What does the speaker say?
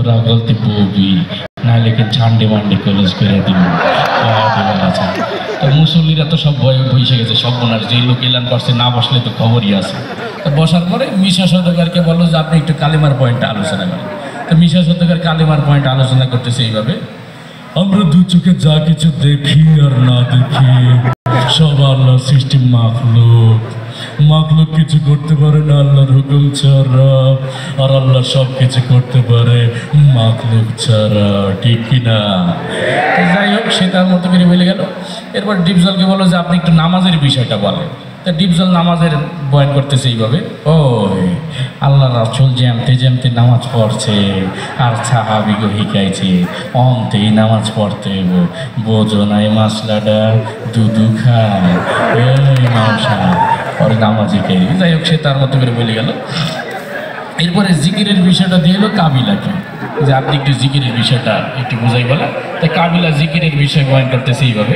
তোরা গলতি বলবি নাহলে কি ঝান্ডে মান্ডে কলেজ করে দিব। তো মুসল্লিরা তো সব ভয়ে বসে গেছে, সব বোনার যে লোক এলান করছে না বসলে তো খবরই আছে। তো বসার পরে মিশা সওদাগরকে বললো যে আপনি একটু কালিমার পয়েন্টটা আলোচনা করেন। তো মিশা সওদাগর কালিমার পয়েন্ট আলোচনা করতেছে এইভাবে, আমরা দু চোখে যা কিছু দেখি আর না দেখি সব আল্লাহ সৃষ্টি মাখলুক। মাখলুক কিছু করতে পারে না আল্লাহর হুকুম ছাড়া, আর আল্লাহ সব কিছু করতে পারে মাখলুক ছাড়া, ঠিক কিনা? যাই হোক, সে তার মতো করে বলে গেল। এরপর ডিপজলকে বললো যে আপনি একটু নামাজের বিষয়টা বলেন। তা ডিপজল নামাজের বয়ান করতেছে এইভাবে, ও আল্লাহ রাসূল জ্যামতে জ্যামতে নামাজ পড়ছে আর সাহাবিগো শিখাইছে অন্তেই নামাজ পড়তে বোঝো নাই মাসলাটা দুধু খায় এই মাংসা পরে নামাজ শিখাই। যাই হোক, সে তার মতো করে বলে গেল। এরপরে জিকিরের বিষয়টা দিয়ে এলো কাবিলাকে, যে আপনি একটু জিকিরের বিষয়টা একটু বোঝাই বলে। তাই কাবিলা জিকিরের বিষয় বয়ান করতেছে এইভাবে,